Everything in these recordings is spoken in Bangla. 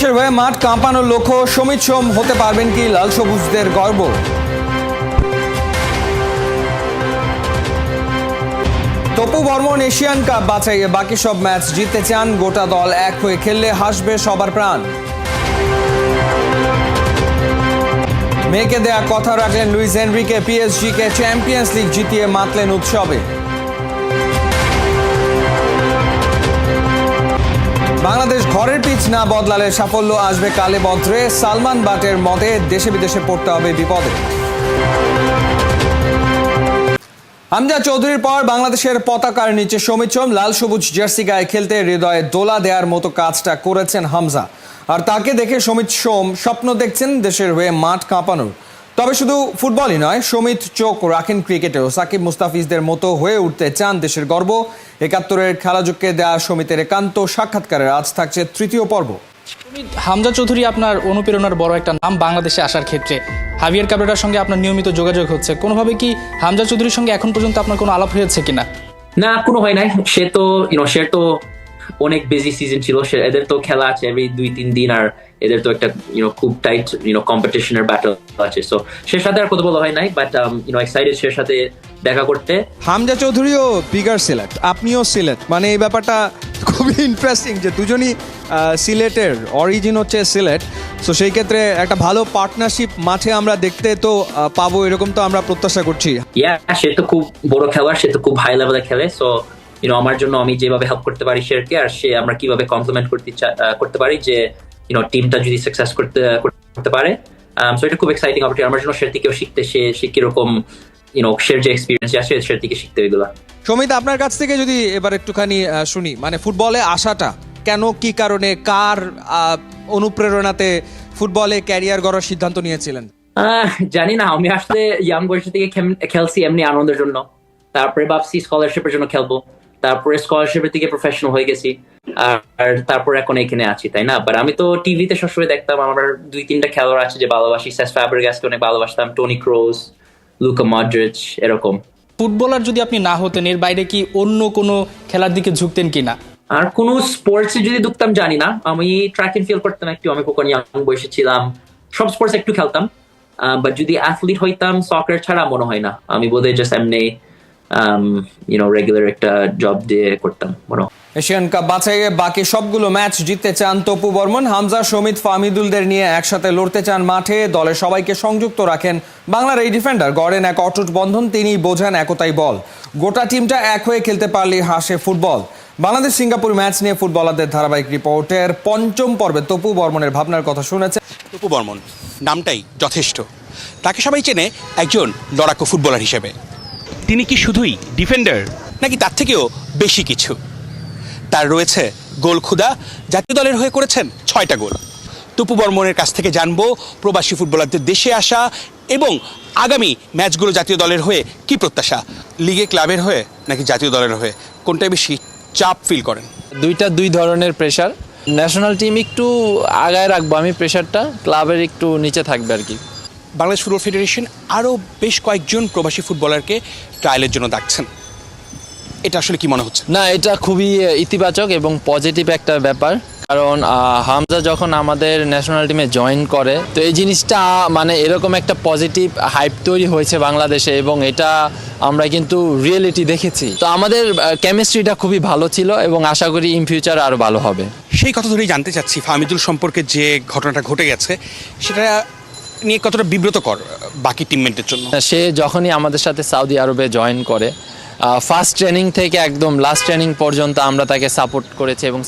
দেশের হয়ে মাঠ কাঁপানোর লক্ষ্য সমিত সোম হতে পারবেন কি লাল সবুজদের গর্ব? তপু বর্মন এশিয়ান কাপ বাছাইয়ে বাকি সব ম্যাচ জিততে চান, গোটা দল এক হয়ে খেললে হাসবে সবার প্রাণ। মেয়েকে দেয়া কথা রাখলেন লুইস এনরিকে, পিএসজি কে চ্যাম্পিয়ন্স লিগ জিতিয়ে মাতলেন উৎসবে। বাংলাদেশ ঘরের পিচ না বদলালে সাফল্য আসবে কালে বদ্রে, সালমান বাটের মতে দেশে বিদেশে পড়তে হবে বিপদে। হামজা চৌধুরীর পর বাংলাদেশের পতাকার নিচে সমিত সোম লাল সবুজ জার্সি গায়ে খেলতে হৃদয়ে দোলা দেওয়ার মতো কাজটা করেছেন হামজা, আর তাকে দেখে সমিত সোম স্বপ্ন দেখছেন দেশের হয়ে মাঠ কাঁপানোর। তবে শুধু ফুটবলই নয়, সমিত চোখ রাখেন ক্রিকেটেও। সাকিব মুস্তাফিজদের মতো হয়ে উঠতে চান দেশের গর্ব। ৭১-এর খেলাযোগকে দেয়া সমিতের একান্ত সাক্ষাৎকারের আজ থাকছে তৃতীয় পর্ব। হামজা চৌধুরী আপনার অনুপ্রেরণার বড় একটা নাম বাংলাদেশে আসার ক্ষেত্রে। হাভিয়ার ক্যাব্রেরার সঙ্গে আপনার নিয়মিত যোগাযোগ হচ্ছে, কোনোভাবে কি হামজা চৌধুরীর সঙ্গে এখন পর্যন্ত আপনার কোনো আলাপ হয়েছে কিনা? না, কোনো হয় নাই। সে তো অনেক বিজি সিজন ছিল, এদের তো খেলা আছে এভরি 2-3 দিন, আর এদের তো একটা খুব টাইট কম্পিটিশনের ব্যাটল আছে। সো সের সাথে আর কথা বলা হয় নাই, বাট এক্সাইটেড সের সাথে দেখা করতে। হামজা চৌধুরীও বিগার সিলেট, আপনিও সিলেট, মানে এই ব্যাপারটা খুবই ইন্টারেস্টিং যে দুজনই সিলেটের, অরিজিন হচ্ছে সিলেট। সো সেই ক্ষেত্রে একটা ভালো পার্টনারশিপ মাঠে আমরা দেখতে তো পাবো, এরকম তো আমরা প্রত্যাশা করছি। সে তো খুব বড় খেলোয়াড়, সে তো খুব হাই লেভেলে খেলে। সো আমার জন্য আমি যেভাবে হেল্প করতে পারি শেরকে, আর সে আমরা কিভাবে কমপ্লিমেন্ট করতে পারি যে টিমটা যদি সাকসেস করতে পারে। সো এটা খুব এক্সাইটিং অপরচুনিটি আমার জন্য, শের থেকেও শিখতে। সে কিরকম শের যে এক্সপিরিয়েন্স আছে শের থেকে শিখতে এগুলা। সমিত, আপনার কাছ থেকে যদি এবার একটুখানি শুনি, মানে ফুটবলে আসাটা কেন, কি কারণে, কার অনুপ্রেরণাতে ফুটবলে ক্যারিয়ার গড়ার সিদ্ধান্ত নিয়েছিলেন? জানি না, আমি আসলে ইয়াং বয়স থেকে খেলছি এমনি আনন্দের জন্য। তারপরে ভাবছি স্কলারশিপের জন্য খেলবো, তারপরে স্কলারশিপের থেকে প্রফেশনাল হয়ে গেছি, আর তারপর এখন এখানে আছি, তাই না? বাট আমি তো টিভিতে সবসময় দেখতাম, আমার 2-3টা খেলোয়াড় আছে যে ভালোবাসি। সেস ফ্যাব্রিগাসকে অনেক ভালোবাসতাম, টনি ক্রোস, লুকা মডরিচ, এরকম। ফুটবলার যদি আপনি না হতেন, এর বাইরে কি অন্য কোনো খেলার দিকে ঝুঁকতেন কিনা? আর কোনো স্পোর্টসে যদি ঢুকতাম জানি না। আমি ট্র্যাক এন্ড ফিল্ড করতাম একটু, আমি কখন ইয়াং বয়সে ছিলাম, সব স্পোর্টস একটু খেলতাম। বাট যদি অ্যাথলিট হইতাম সকার ছাড়া মনে হয় না, আমি বোধহয় জাস্ট এমনি রেগুলার একটা জব দিয়ে করতাম মনে হয়। এশিয়ান কাপ বাছাইয়ে বাকি সবগুলো ম্যাচ জিততে চান তপু বর্মন। হামজা, সমিত, ফাহমিদুলদের নিয়ে একসাথে লড়তে চান মাঠে। দলের সবাইকে সংযুক্ত রাখেন বাংলার এই ডিফেন্ডার, গড়েন এক অটুট বন্ধন, তিনি বোঝান একতাই বল। গোটা টিমটা এক হয়ে খেলতে পারলেই হাসে ফুটবল। বাংলাদেশ সিঙ্গাপুর ম্যাচ নিয়ে ফুটবলারদের ধারাবাহিক রিপোর্টের পঞ্চম পর্বে তপু বর্মনের ভাবনার কথা শুনেছে। তপু বর্মন নামটাই যথেষ্ট, তাকে সবাই চেনে একজন লড়াকু ফুটবলার হিসেবে। তিনি কি শুধুই ডিফেন্ডার, নাকি তার থেকেও বেশি কিছু? তার রয়েছে গোল ক্ষুধা, জাতীয় দলের হয়ে করেছেন 6টা গোল। তপু বর্মনের কাছ থেকে জানবো প্রবাসী ফুটবলারদের দেশে আসা এবং আগামী ম্যাচগুলো জাতীয় দলের হয়ে কি প্রত্যাশা। লিগে ক্লাবের হয়ে নাকি জাতীয় দলের হয়ে, কোনটাই বেশি চাপ ফিল করেন? দুই ধরনের প্রেশার। ন্যাশনাল টিম একটু আগায় রাখবো আমি প্রেশারটা, ক্লাবের একটু নিচে থাকবে আর কি। বাংলাদেশ ফুটবল ফেডারেশন আরও বেশ কয়েকজন প্রবাসী ফুটবলারকে ট্রায়ালের জন্য ডাকছেন, এটা আসলে কি মনে হচ্ছে? না, এটা খুবই ইতিবাচক এবং পজিটিভ একটা ব্যাপার, কারণ হামজা যখন আমাদের ন্যাশনাল টিমে জয়েন করে, তো এই জিনিসটা মানে এরকম একটা পজিটিভ হাইপ তৈরি হয়েছে বাংলাদেশে, এবং এটা আমরা কিন্তু রিয়েলিটি দেখেছি। তো আমাদের কেমিস্ট্রিটা খুবই ভালো ছিল এবং আশা করি ইন ফিউচার আরও ভালো হবে। সেই কথা ধরেই জানতে চাচ্ছি, ফাহমিদুল সম্পর্কে যে ঘটনাটা ঘটে গেছে সেটা নিয়ে কতটা বিব্রতকর বাকি টিমমেটদের জন্য? সে যখনই আমাদের সাথে সৌদি আরবে জয়েন করে, ফার্স্ট ট্রেনিং থেকে একদম লাস্ট ট্রেনিং পর্যন্ত আমরা তাকে সাপোর্ট করেছি এবং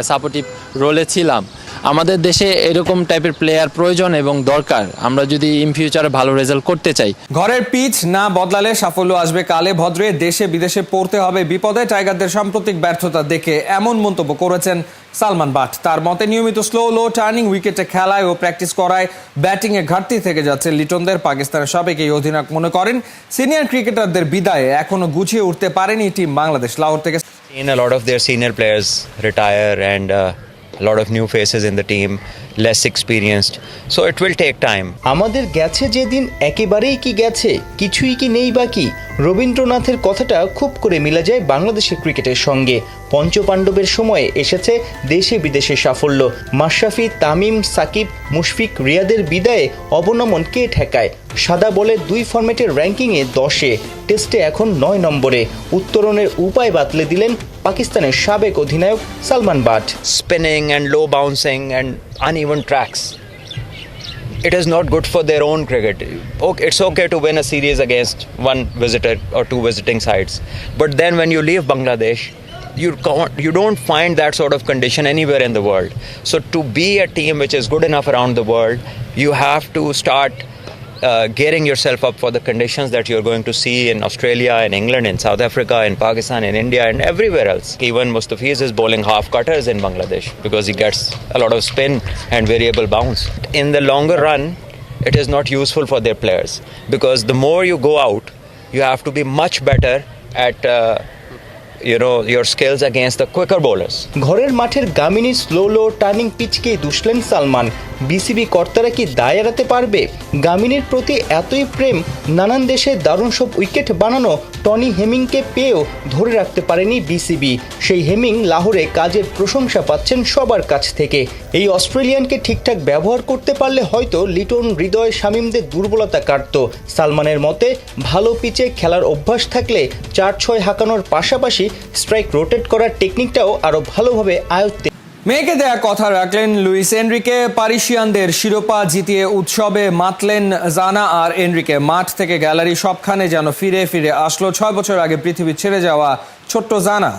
সাপোর্টিভ রোলে ছিলাম। আমাদের দেশে এরকম টাইপের প্লেয়ার প্রয়োজন এবং দরকার, আমরা যদি ইন ফিউচারে ভালো রেজাল্ট করতে চাই। ঘরের পিচ না বদলালে সাফল্য আসবে কালে ভদ্রে, দেশে বিদেশে পড়তে হবে বিপদে। টাইগারদের সাম্প্রতিক ব্যর্থতা দেখে এমন মন্তব্য করেছেন সালমান বাট। তার মতে নিয়মিত লো টার্নিং উইকেটে খেলায় ও প্র্যাকটিস করায় ব্যাটিংয়ে ঘাটতি থেকে যাচ্ছে লিটনদের। পাকিস্তানের সাবেক এই অধিনায়ক মনে করেন সিনিয়র ক্রিকেটারদের বিদায়ে এখনো গুছিয়ে উঠতে পারেনি টিম বাংলাদেশ। লাহোর থেকে seen a lot of their senior players retire and a lot of new faces in the team, less experienced, so it will take time. আমাদের গেছে যেদিন একেবারেই কি গেছে, কিছুই কি নেই বাকি। রবীন্দ্রনাথের কথাটা খুব করে মিলা যায় বাংলাদেশের ক্রিকেটের সঙ্গে। পঞ্চপাণ্ডবের সময়ে এসেছে দেশে বিদেশে সাফল্য। মাশরাফি, তামিম, সাকিব, মুশফিক, রিয়াদের বিদায়ে অবনমন কে ঠেকায়? সাদা বলে 2 ফরম্যাটের র্যাঙ্কিংয়ে 10-এ, টেস্টে এখন 9 নম্বরে। উত্তরণের উপায় বাতলে দিলেন পাকিস্তানের সাবেক অধিনায়ক Salman but. Spinning and low bouncing and uneven tracks. It is not good for their own cricket. Okay, it's okay to win a series against one visitor or 2 visiting sides, but then when you leave Bangladesh, you don't find that sort of condition anywhere in the world. So to be a team which is good enough around the world, you have to start gearing yourself up for the conditions that you're going to see in Australia, in England, in South Africa, in Pakistan, in India, and everywhere else. Even Mustafiz is bowling half cutters in Bangladesh because he gets a lot of spin and variable bounce. In the longer run, it is not useful for their players because the more you go out, you have to be much better at your skills against the quicker bowlers. ঘরের মাঠের গামিনী স্লো টার্নিং পিচকে দুষলেন সালমান। বিসিবি কর্তারা কি দায় এড়াতে পারবে? গামিনীর প্রতি এতই প্রেম, নানান দেশে দারুণ সব উইকেট বানানো টনি হেমিংকে পেয়েও ধরে রাখতে পারেনি বিসিবি। সেই হেমিং লাহোরে কাজের প্রশংসা পাচ্ছেন সবার কাছ থেকে। এই অস্ট্রেলিয়ানকে ঠিকঠাক ব্যবহার করতে পারলে হয়তো লিটন, হৃদয়, শামীমদের দুর্বলতা কাটত। সালমানের মতে ভালো পিচে খেলার অভ্যাস থাকলে 4-6 হাঁকানোর পাশাপাশি স্ট্রাইক রোটেট করার টেকনিকটাও আরো ভালোভাবে আয়ত্তে। মেয়েকে দেয়া কথা রাখলেন লুইস এনরিকে। পারিসিয়ানদের শিরোপা জিতিয়ে উৎসবে মাতলেন জানা আর এনরিকে। মাঠ থেকে গ্যালারি সবখানে যেন ফিরে ফিরে আসলো 6 বছর আগে পৃথিবী ছেড়ে যাওয়া ছোট্ট জানা।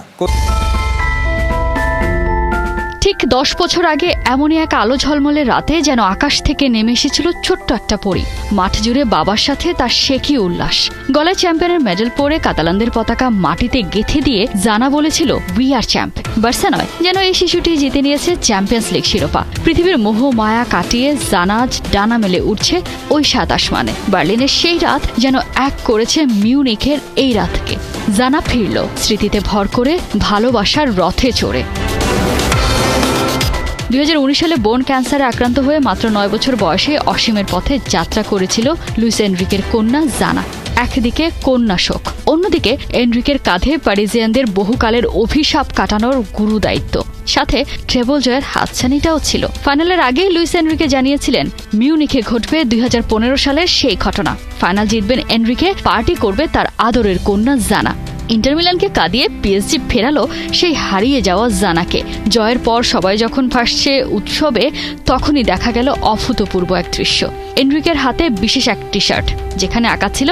ঠিক 10 বছর আগে এমনই এক আলো ঝলমলে রাতে যেন আকাশ থেকে নেমে এসেছিল ছোট্ট একটা পরী। মাঠ জুড়ে বাবার সাথে তার শেকি উল্লাস। গলায় চ্যাম্পিয়নের মেডেল পরে কাতালানদের পতাকা মাটিতে গেঁথে দিয়ে জানা বলেছিল উই আর চ্যাম্প। বার্সা নয়, যেন এই শিশুটি জিতে নিয়েছে চ্যাম্পিয়ন্স লিগ শিরোপা। পৃথিবীর মোহ মায়া কাটিয়ে জানা আজ ডানা মেলে উঠছে ওই 7 আসমানে। বার্লিনের সেই রাত যেন এক করেছে মিউনিখের এই রাতকে। জানা ফিরল স্মৃতিতে ভর করে, ভালোবাসার রথে চড়ে। 2019 সালে বোন ক্যান্সারে আক্রান্ত হয়ে মাত্র 9 বছর বয়সে অসীমের পথে যাত্রা করেছিল লুইস এনরিকের কন্যা জানা। একদিকে কন্যা শোক, অন্যদিকে এনরিকের কাঁধে প্যারিজিয়ানদের বহুকালের অভিশাপ কাটানোর গুরু দায়িত্ব। সাথে ট্রেবল জয়ের হাতছানিটাও ছিল। ফাইনালের আগে লুইস এনরিকে জানিয়েছিলেন মিউনিখে ঘটবে 2015 সালের সেই ঘটনা। ফাইনাল জিতবেন এনরিকে, পার্টি করবে তার আদরের কন্যা জানা। ইন্টার মিলানকে কাঁদিয়ে পিএসজি ফেরালো সেই হারিয়ে যাওয়া জানাকে। জয়ের পর সবাই যখন ভাসছে উৎসবে, তখনই দেখা গেল অভূতপূর্ব এক দৃশ্য। এনরিকের হাতে বিশেষ এক টি শার্ট, যেখানে আঁকা ছিল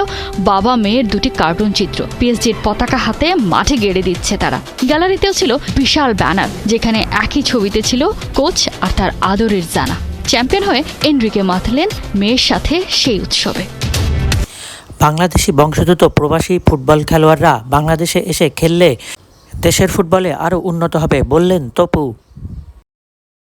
বাবা মেয়ের 2টি কার্টুন চিত্র। পিএসজির পতাকা হাতে মাঠে গেড়ে দিচ্ছে তারা। গ্যালারিতেও ছিল বিশাল ব্যানার, যেখানে একই ছবিতে ছিল কোচ আর তার আদরের জানা। চ্যাম্পিয়ন হয়ে এনরিকে মাতলেন মেয়ের সাথে সেই উৎসবে। বাংলাদেশি বংশোদ্ভূত প্রবাসী ফুটবল খেলোয়াড়রা বাংলাদেশে এসে খেললে দেশের ফুটবলে আরও উন্নত হবে বললেন তপু।